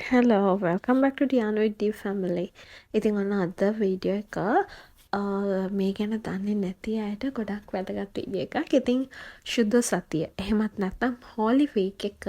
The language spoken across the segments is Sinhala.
Hello, welcome back to Diana with D family. ඉතින් ඔන්න අද වීඩියෝ එක මේ ගැන දන්නේ නැති අයට ගොඩක් වැදගත් වීඩියෝ එකක්. ඉතින් ශුද්ධ සතිය. එහෙමත් නැත්නම් හෝලි වීක් එක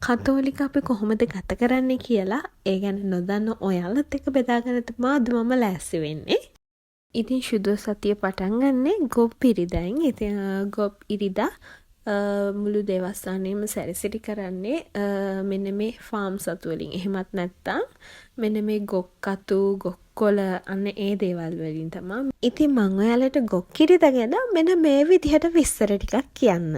කතෝලික අපි කොහොමද ගත කරන්නේ කියලා ඒ ගැන නොදන්න ඔයාලත් එක්ක බෙදාගෙන තමයි අද මම ලෑස්ති වෙන්නේ. ඉතින් ශුද්ධ සතිය පටන් ගන්නේ ගොප් ඉරිදාෙන්. ඉතින් ගොප් ඉරිදා මුළු දේවස්ථානයම සැරසිටි කරන්නේ මෙන්න මේ ෆාම් සතු වලින්. එහෙමත් නැත්තම් මෙන්න මේ ගොක්කතු ගොක්කොල අන්න ඒ දේවල් වලින් තමයි. ඉතින් මම ඔයාලට ගොක්කිරිදා ගැන මෙන්න මේ විදිහට විස්තර ටිකක් කියන්න.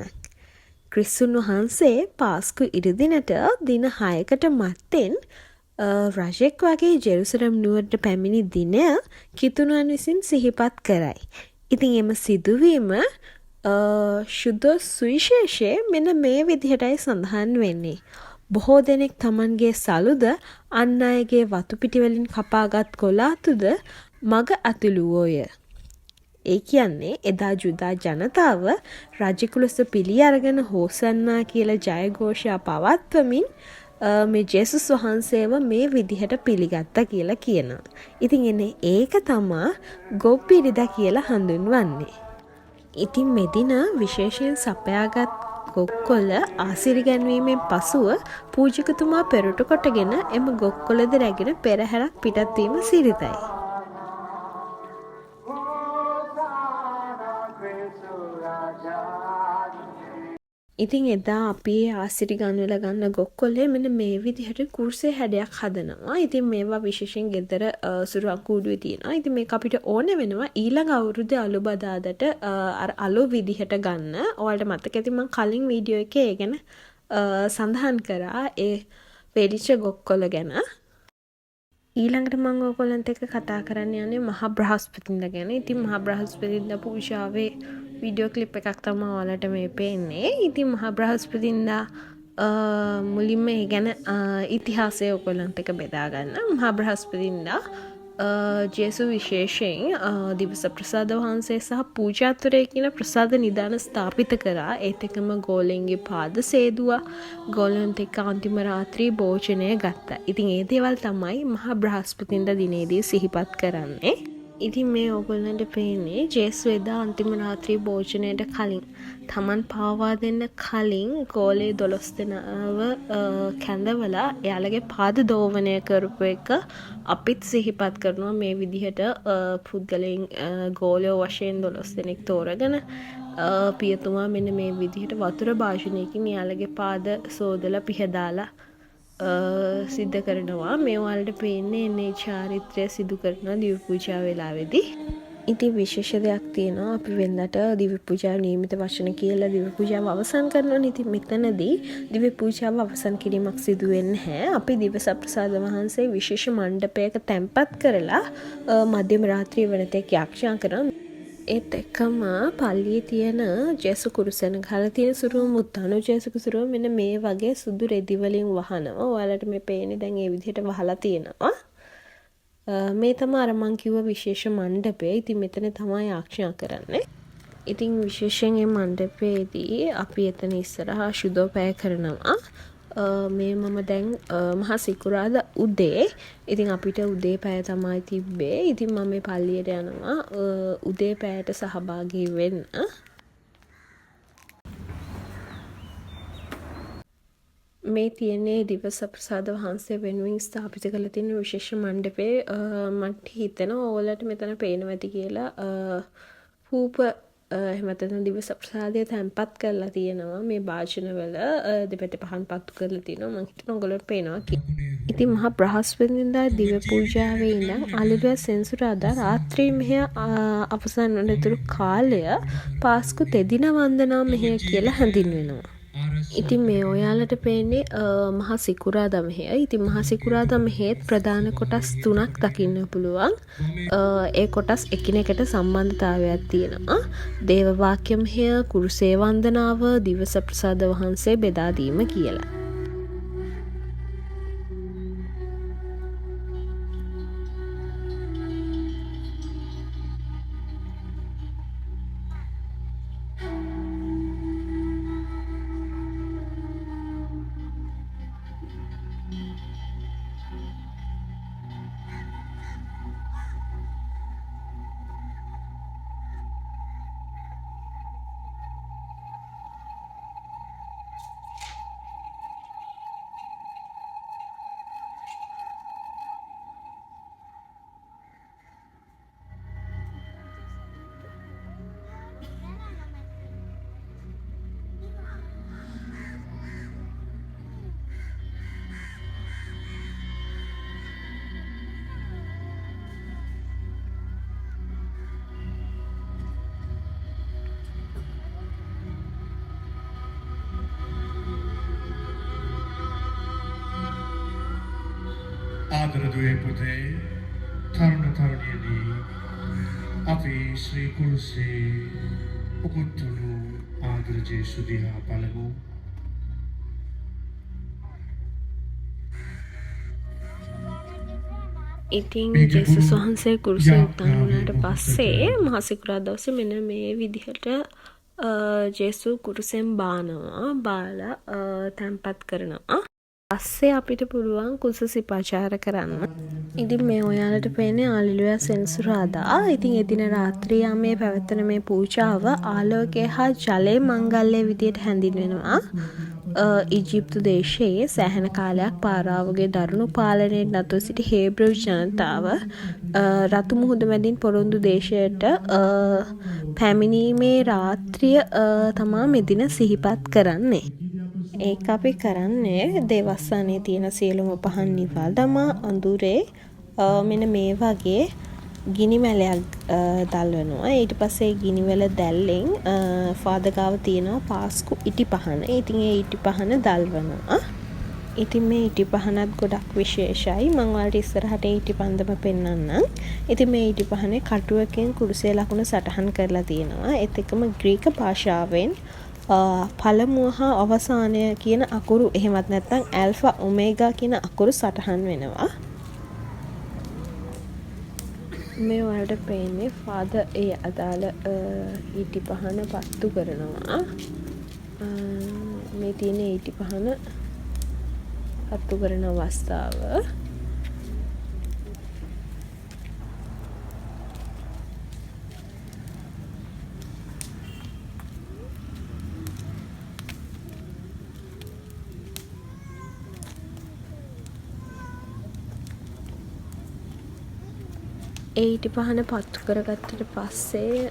ක්‍රිස්තුන් වහන්සේ පාස්කු ඉරිදිනට දින 6කට මත්තෙන් රජෙක් වගේ ජෙරුසලම් නුවරට පැමිණි දිනය කිතුණුවන් විසින් සිහිපත් කරයි. ඉතින් එම සිදුවීම ශුද්ධ සුවිශේෂයේ මෙන්න මේ විදිහටයි සඳහන් වෙන්නේ. බොහෝ දෙනෙක් තමන්ගේ සලුද අන් අයගේ වතු පිටිවලින් කපාගත් කොලාතුද මග අතුළුවෝය. ඒ කියන්නේ එදා ජුදා ජනතාව රජෙකු ලෙස පිළි අරගෙන හෝසන්නා කියලා ජයഘോഷා පවත්වමින් මේ ජේසුස් වහන්සේව මේ විදිහට පිළිගත්තා කියලා කියනවා. ඉතින් එන්නේ ඒක තමා ගොප්පිරිදා කියලා හඳුන්වන්නේ. ඉතින් මෙදින විශේෂයෙන් සපයාගත් ගොක්කොල ආසිරි ගැන්වීමෙන් පසුව පූජකතුමා පෙරටු කොටගෙන එම ගොක්කොලද රැගෙන පෙරහැරක් පිටත්වීම සිරිතයි. ඉතින් එදා අපි ආසිරි ගන්වල ගන්න ගොක්කොලේ මෙන්න මේ විදිහට කුර්සේ හැඩයක් හදනවා. ඉතින් මේවා විශේෂයෙන් ගෙදර සුරුවක් කූඩුවේ තියෙනවා. ඉතින් මේක අපිට ඕන වෙනවා ඊළඟ අවුරුද්දේ අලුබදාදට අර අලු විදිහට ගන්න. ඔයාලට මතක ඇති මම කලින් වීඩියෝ එකේ ඒ ගැන සඳහන් කරා ඒ වෙලිච්ච ගොක්කොල ගැන. ඊළඟට මම ඔයගොල්ලන්ට එක්ක කතා කරන්න යන්නේ මහා බ්‍රහස්පතින්දා ගැන. ඉතින් මහා බ්‍රහස්පතින්දා පූජාවේ වීඩියෝ ක්ලිප් එකක් තමයි ඔයාලට මේ පේන්නේ. ඉතින් මහා බ්‍රහස්පතින්දා මුලින්ම ඒ ගැන ඉතිහාසය ඔයගොල්ලන්ට එක්ක බෙදා ගන්න. මහා බ්‍රහස්පතින්දා ජේසු විශේෂයෙන් දිවස ප්‍රසාද වහන්සේ සහ පූජාතුරේ කියන ප්‍රසාද නිදාන ස්ථාපිත කරා. ඒත් එක්කම ගෝලෙන්ගේ පාද සේදුවා. ගෝලන්ට එක්ක අන්තිම රාත්‍රී භෝජනය ගත්තා. ඉතින් ඒ දේවල් තමයි මහා බ්‍රහස්පතින්දා දිනේදී සිහිපත් කරන්නේ. ඉතින් මේ ඔයගොල්ලන්ට පේන්නේ ජේසු එදා අන්තිම රාත්‍රී භෝජනයට කලින් තමන් පාවා දෙන්න කලින් ගෝලේ 12 දෙනාව කැඳවලා එයාලගේ පාද දෝවනය කරපු එක අපිත් සිහිපත් කරනවා. මේ විදිහට පුද්ගලයන් ගෝලයෝ වශයෙන් 12 දෙනෙක් තෝරගෙන පියතුමා මෙන්න මේ විදිහට වතුර භාජනයකින් එයාලගේ පාද සෝදලා පිහදාලා සිද්ධ කරනවා. මේ ඔයාලට පේන්නේ එන්නේ චාරිත්‍රය සිදු කරන දිව්‍ය පූජා වෙලාවේදී. ඉතින් විශේෂ දෙයක් තියෙනවා. අපි වෙනදට දිව්‍ය පූජා නියමිත වචන කියලා දිව්‍ය පූජාව අවසන් කරනවා. ඉතින් මෙතනදී දිව්‍ය පූජාව අවසන් කිරීමක් සිදු වෙන්නේ නැහැ. අපි දිවස ප්‍රසාද වහන්සේ විශේෂ මණ්ඩපයක තැන්පත් කරලා මධ්‍යම රාත්‍රිය වෙනතෙක් යක්ෂා කරනවා. ඒත් එක්කම පල්ලියේ තියෙන ජේසු කුරුසෙන ගහලා තියෙන සුරුව මුත්තණු ජේසු කුරුසුරුව මෙන්න මේ වගේ සුදු රෙදි වලින් වහනවා. ඔයාලට මේ පේන්නේ දැන් මේ විදිහට වහලා තියෙනවා. මේ තමයි අර මං කිව්ව විශේෂ මණ්ඩපය. ඉතින් මෙතන තමයි ආරක්ෂා කරන්නේ. ඉතින් විශේෂයෙන් මේ මණ්ඩපයේදී අපි එතන ඉස්සරහා ශුද්ධෝපය කරනවා. මේ මම දැන් මහා සිකුරාදා උදේ. ඉතින් අපිට උදේ පැය තමයි තිබ්බේ. ඉතින් මම මේ පල්ලියට යනවා උදේ පැයට සහභාගී වෙන්න. මේ තියෙන්නේ දිවස ප්‍රසාද වහන්සේ වෙනුවෙන් ස්ථාපිත කළ තියෙන විශේෂ මණ්ඩපේ. මට හිතෙනවා ඕලට මෙතන පේනවා ඇති කියලා. පූප එහෙමත් දිවස ප්‍රසාදය තැන්පත් කරලා තියෙනවා. මේ භාජනවල දෙපැත්තේ පහන් පත්තු කරලා තියෙනවා. මම හිතනවා ඔයගොල්ලන්ට පේනවා කියලා. ඉතින් මහා බ්‍රහස්පතින්දා දිව්‍ය පූජාවේ ඉඳන් අලුයම සෙන්සුරාදා රාත්‍රී මෙහෙය අවසන් වනතුරු කාලය පාස්කු තෙදින වන්දනා මෙහෙය කියලා හැඳින්වෙනවා. ඉතින් මේ ඔයාලට පේන්නේ මහා සිකුරාදා මෙහෙය. ඉතින් මහා සිකුරාදා මෙහෙත් ප්‍රධාන කොටස් 3ක් දකින්න පුළුවන්. ඒ කොටස් එකිනෙකට සම්බන්ධතාවයක් තියෙනවා. දේව වාක්‍ය මෙහෙය, කුරුසේ වන්දනාව, දිවස ප්‍රසාද වහන්සේ බෙදා දීම කියලා. ආදරදුවේ පුතේ තරුණ තරුණියනි අපි ශ්‍රී කුරුසේ උපුත්තුණු ආදර ජේසු දිහා බලමු. ඉතින් ජේසුස් වහන්සේ කුරුසෙන් උත්ථාන වුණාට පස්සේ මහා සිකුරාදා දවසේ මෙන්න මේ විදිහට ජේසු කුරුසෙන් බාලා තැන්පත් කරනවා. පස්සේ අපිට පුළුවන් කුස සිපාචාර කරන්න. ඉතින් මේ ඔයාලට පේන්නේ හාලෙලූයා සෙනසුරාදා. ඉතින් එදින රාත්‍රී යාමේ පැවැත්වෙන මේ පූජාව ආලෝකය හා ජලයේ මංගල්‍ය විදියට හැඳින්වෙනවා. ඊජිප්තු දේශයේ සෑහෙන කාලයක් පාරාවගේ දරුණු පාලනයෙන් නතුව සිටි හේබ්‍රව් ජනතාව රතු මුහුද මැදින් පොරොන්දු දේශයට පැමිණීමේ රාත්‍රිය තමා මෙදින සිහිපත් කරන්නේ. ඒක අපි කරන්නේ දේවස්ථානයේ තියෙන සියලුම පහන් නිවා දමා අඳුරේ මෙන්න මේ වගේ ගිනි මැලයක් දල්වනවා. ඊට පස්සේ ගිනි වැල දැල්ලෙන් ෆාදර් ගාව තියෙනවා පාස්කු ඉටි පහන. ඉතින් ඒ ඉටි පහන දල්වනවා. ඉතින් මේ ඉටි පහනත් ගොඩක් විශේෂයි. මම ඔයාලට ඉස්සරහට ඒ ඉටි පන්දම පෙන්නන්නම්. ඉතින් මේ ඉටි පහනේ කටුවකින් කුරුසේ ලකුණ සටහන් කරලා තියෙනවා. ඒත් එක්කම ග්‍රීක භාෂාවෙන් පළමුව හා අවසානය කියන අකුරු එහෙමත් නැත්නම් ඇල්ෆා ඔමේගා කියන අකුරු සටහන් වෙනවා. මේ වලට පේන්නේ ෆාදර් ඒ අදාළ ඊටි පහන පත්තු කරනවා. මේ තියෙන ඊටි පහන පත්තු කරන අවස්ථාව. ඒ ඉටි පහන පත්තු කරගත්තට පස්සේ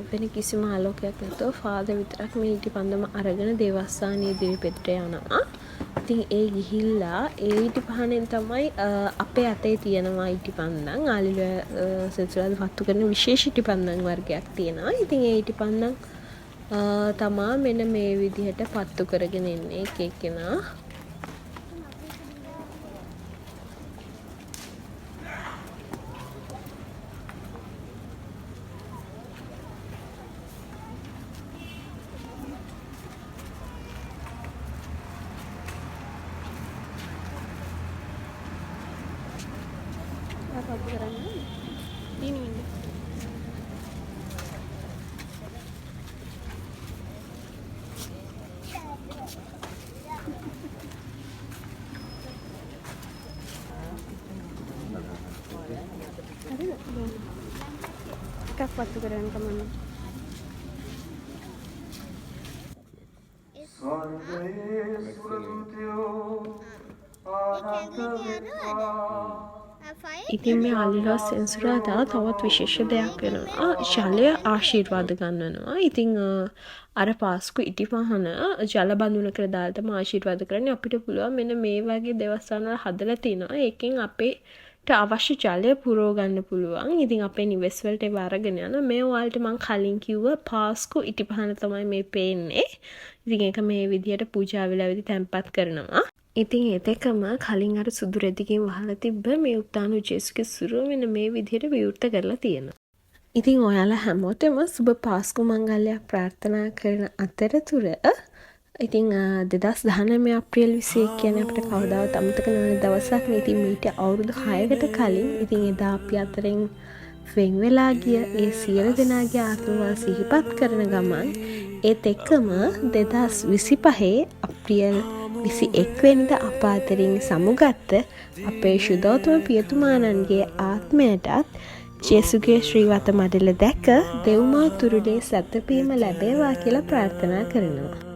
වෙන කිසිම ආලෝකයක් නැතුව ෆාදර් විතරක් මේ ඉටි පන්දම අරගෙන දේවස්ථානයේ ඉදිරිපිට යනවා. ඉතින් ඒ ගිහිල්ලා ඒ ඉටි පහනෙන් තමයි අපේ අතේ තියෙනවා ඉටි පන්දම් හාලෙලූයා සෙනසුරාදා පත්තු කරන විශේෂ ඉටි පන්දම් වර්ගයක් තියෙනවා. ඉතින් ඒ ඉටි පන්දම් තමා මෙන්න මේ විදිහට පත්තු කරගෙන ඉන්නේ එක එක්කෙනා. පත්තු කරන්නේ දිනුවින්ද එකක් පත්තු කරන්න කමන්න. ඉතින් මේ හාලෙලූයා සෙනසුරාදා තවත් විශේෂ දෙයක් වෙනවා. ජලය ආශිර්වාද ගන්වනවා. ඉතින් අර පාස්කු ඉටි පහන ජල බඳුනකට දාලා තමයි ආශිර්වාද කරන්නේ. අපිට පුළුවන් මෙන්න මේ වගේ දේවස්ථාන වල හදලා තිනවා. ඒකෙන් අපේ අවශ්‍ය ජලය පුරව ගන්න පුළුවන්. ඉතින් අපේ නිවෙස් වලට ඒව අරගෙන යනවා. මේ ඔයාලට මං කලින් කිව්ව පාස්කු ඉටිපහන තමයි මේ පේන්නේ. ඉතින් ඒක මේ විදියට පූජා වෙලාවේදී තැන්පත් කරනවා. ඉතින් ඒතකම කලින් අර සුදු රෙදිකින් වහලා තිබ්බ මේ උත්තාන ජේසුගේ සුරුව මෙන්න මේ විදියට විවෘත කරලා තියෙනවා. ඉතින් ඔයාලා හැමෝටම සුබ පාස්කු මංගල්‍යයක් ප්‍රාර්ථනා කරන අතරතුර ඉතින් 2019 අප්‍රේල් 21 කියන්නේ අපිට කවදාවත් අමතක නොවන දවසක් නේ. ඉතින් මීට අවුරුදු 6කට කලින් ඉතින් එදා අපි අතරින් වෙන් වෙලා ගිය ඒ සියලු දෙනාගේ ආත්මවල සිහිපත් කරන ගමන් ඒත් එක්කම 2025 අප්‍රේල් 21 වෙනිදා අප අතරින් සමුගත්ත අපේ ශුද්ධෝත්තම පියතුමාණන්ගේ ආත්මයටත් ජේසුගේ ශ්‍රීවත මඩල දැක දෙව්මා තුරුලේ සැතපීම ලැබේවා කියලා ප්‍රාර්ථනා කරනවා.